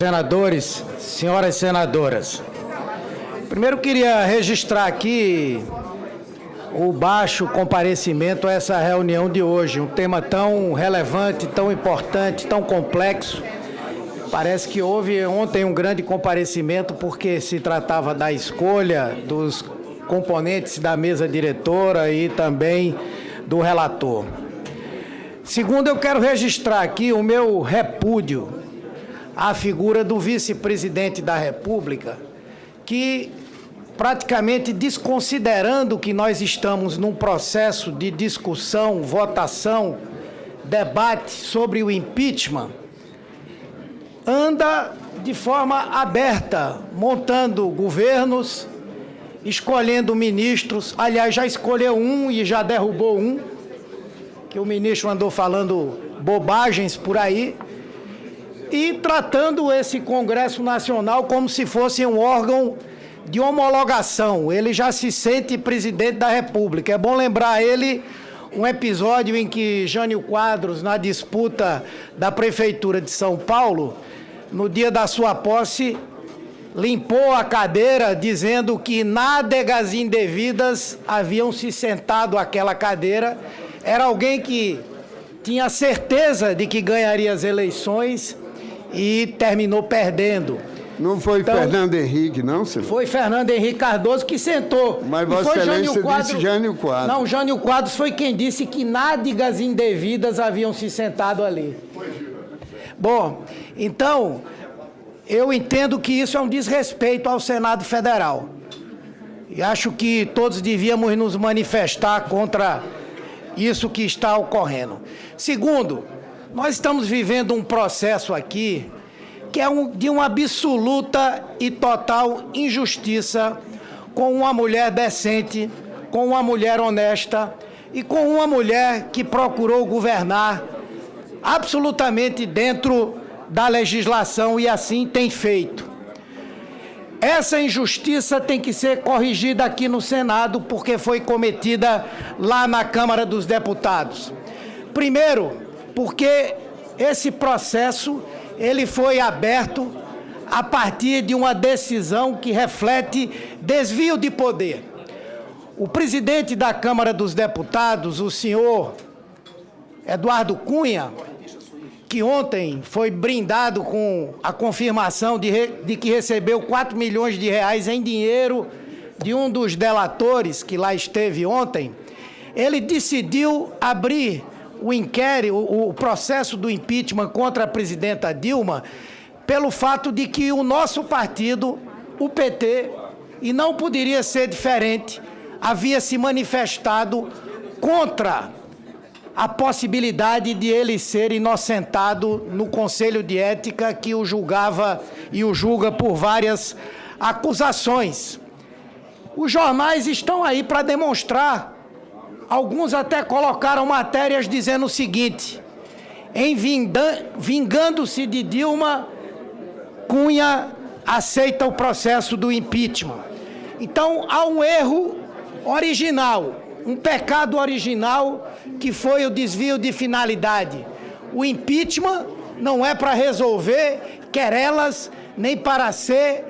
Senadores, senhoras senadoras, primeiro queria registrar aqui o baixo comparecimento a essa reunião de hoje, um tema tão relevante, tão importante, tão complexo. Parece que houve ontem um grande comparecimento porque se tratava da escolha dos componentes da mesa diretora e também do relator. Segundo, eu quero registrar aqui o meu repúdio à figura do vice-presidente da República, que, praticamente desconsiderando que nós estamos num processo de discussão, votação, debate sobre o impeachment, anda de forma aberta, montando governos, escolhendo ministros. Aliás, já escolheu um e já derrubou um, que o ministro andou falando bobagens por aí, e tratando esse Congresso Nacional como se fosse um órgão de homologação. Ele já se sente presidente da República. É bom lembrar a ele um episódio em que Jânio Quadros, na disputa da Prefeitura de São Paulo, no dia da sua posse, limpou a cadeira dizendo que nádegas indevidas haviam se sentado àquela cadeira. Era alguém que tinha certeza de que ganharia as eleições e terminou perdendo. Não foi então, Fernando Henrique, não, senhor? Foi Fernando Henrique Cardoso que sentou. Mas Vossa Excelência disse Jânio Quadros. Não, Jânio Quadros foi quem disse que nádegas indevidas haviam se sentado ali. Bom, então, eu entendo que isso é um desrespeito ao Senado Federal. E acho que todos devíamos nos manifestar contra isso que está ocorrendo. Segundo, nós estamos vivendo um processo aqui que é de uma absoluta e total injustiça com uma mulher decente, com uma mulher honesta e com uma mulher que procurou governar absolutamente dentro da legislação e assim tem feito. Essa injustiça tem que ser corrigida aqui no Senado porque foi cometida lá na Câmara dos Deputados. Primeiro, porque esse processo ele foi aberto a partir de uma decisão que reflete desvio de poder. O presidente da Câmara dos Deputados, o senhor Eduardo Cunha, que ontem foi brindado com a confirmação de que recebeu 4 milhões de reais em dinheiro de um dos delatores que lá esteve ontem, ele decidiu abrir o inquérito, o processo do impeachment contra a presidenta Dilma, pelo fato de que o nosso partido, o PT, e não poderia ser diferente, havia se manifestado contra a possibilidade de ele ser inocentado no Conselho de Ética que o julgava e o julga por várias acusações. Os jornais estão aí para demonstrar. Alguns até colocaram matérias dizendo o seguinte: vingando-se de Dilma, Cunha aceita o processo do impeachment. Então, há um erro original, um pecado original, que foi o desvio de finalidade. O impeachment não é para resolver querelas, nem para ser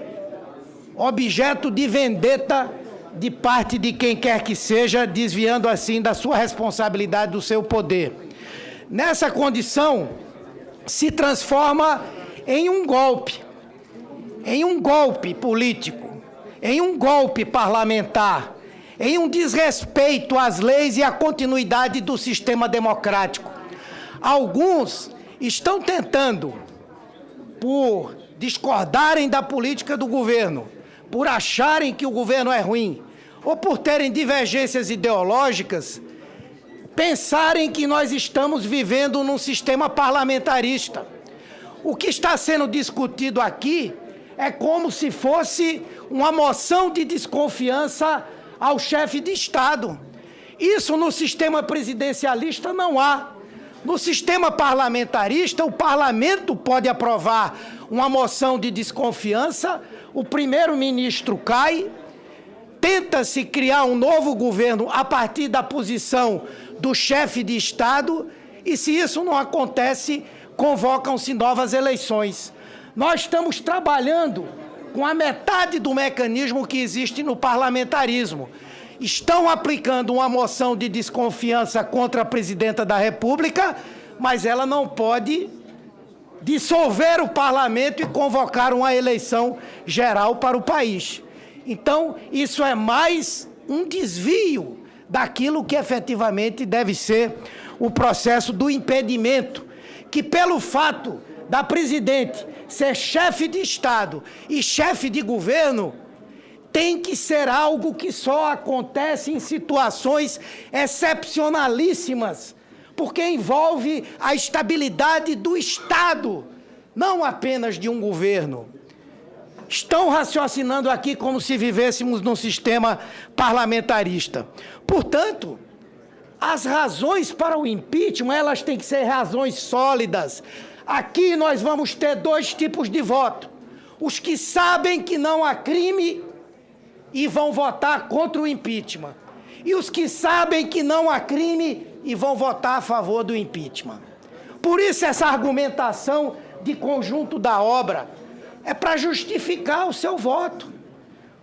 objeto de vendetta de parte de quem quer que seja, desviando assim da sua responsabilidade, do seu poder. Nessa condição, se transforma em um golpe político, em um golpe parlamentar, em um desrespeito às leis e à continuidade do sistema democrático. Alguns estão tentando, por discordarem da política do governo, por acharem que o governo é ruim, ou por terem divergências ideológicas, pensarem que nós estamos vivendo num sistema parlamentarista. O que está sendo discutido aqui é como se fosse uma moção de desconfiança ao chefe de Estado. Isso no sistema presidencialista não há. No sistema parlamentarista, o parlamento pode aprovar uma moção de desconfiança, o primeiro-ministro cai, tenta-se criar um novo governo a partir da posição do chefe de Estado, e se isso não acontece, convocam-se novas eleições. Nós estamos trabalhando com a metade do mecanismo que existe no parlamentarismo. Estão aplicando uma moção de desconfiança contra a presidenta da República, mas ela não pode dissolver o parlamento e convocar uma eleição geral para o país. Então, isso é mais um desvio daquilo que efetivamente deve ser o processo do impedimento, que pelo fato da presidente ser chefe de Estado e chefe de governo, tem que ser algo que só acontece em situações excepcionalíssimas, porque envolve a estabilidade do Estado, não apenas de um governo. Estão raciocinando aqui como se vivêssemos num sistema parlamentarista. Portanto, as razões para o impeachment, elas têm que ser razões sólidas. Aqui nós vamos ter dois tipos de voto. Os que sabem que não há crime e vão votar contra o impeachment. E os que sabem que não há crime e vão votar a favor do impeachment. Por isso essa argumentação de conjunto da obra é para justificar o seu voto.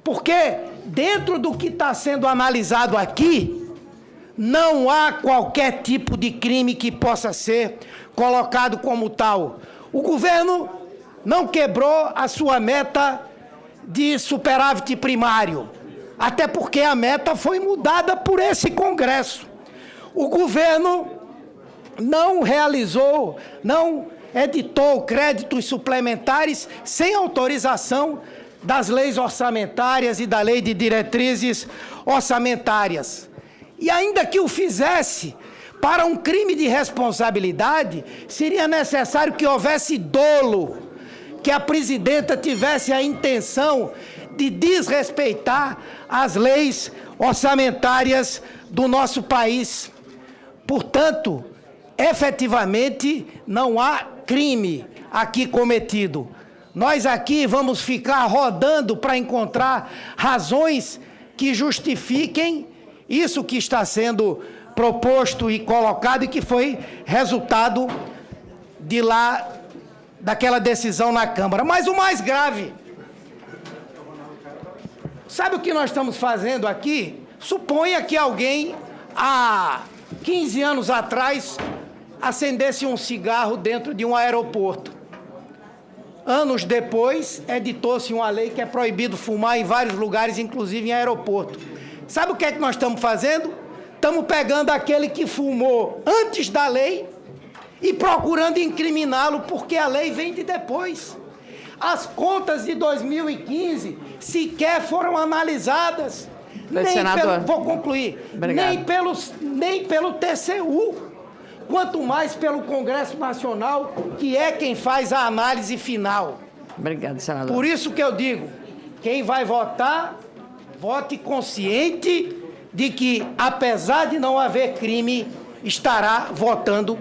Porque dentro do que está sendo analisado aqui, não há qualquer tipo de crime que possa ser colocado como tal. O governo não quebrou a sua meta de superávit primário, até porque a meta foi mudada por esse Congresso. O governo não realizou, não editou créditos suplementares sem autorização das leis orçamentárias e da lei de diretrizes orçamentárias. E ainda que o fizesse, para um crime de responsabilidade, seria necessário que houvesse dolo, que a presidenta tivesse a intenção de desrespeitar as leis orçamentárias do nosso país. Portanto, efetivamente, não há crime aqui cometido. Nós aqui vamos ficar rodando para encontrar razões que justifiquem isso que está sendo proposto e colocado e que foi resultado de lá, daquela decisão na Câmara. Mas o mais grave, sabe o que nós estamos fazendo aqui? Suponha que alguém, há 15 anos atrás, acendesse um cigarro dentro de um aeroporto. Anos depois, editou-se uma lei que é proibido fumar em vários lugares, inclusive em aeroporto. Sabe o que é que nós estamos fazendo? Estamos pegando aquele que fumou antes da lei e procurando incriminá-lo, porque a lei vem de depois. As contas de 2015 sequer foram analisadas. Vou concluir. Nem pelo TCU, quanto mais pelo Congresso Nacional, que é quem faz a análise final. Obrigado, senador. Por isso que eu digo, quem vai votar, vote consciente de que, apesar de não haver crime, estará votando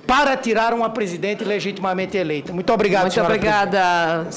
para tirar uma presidente legitimamente eleita. Muito obrigado, senhora presidente. Muito obrigada, senador.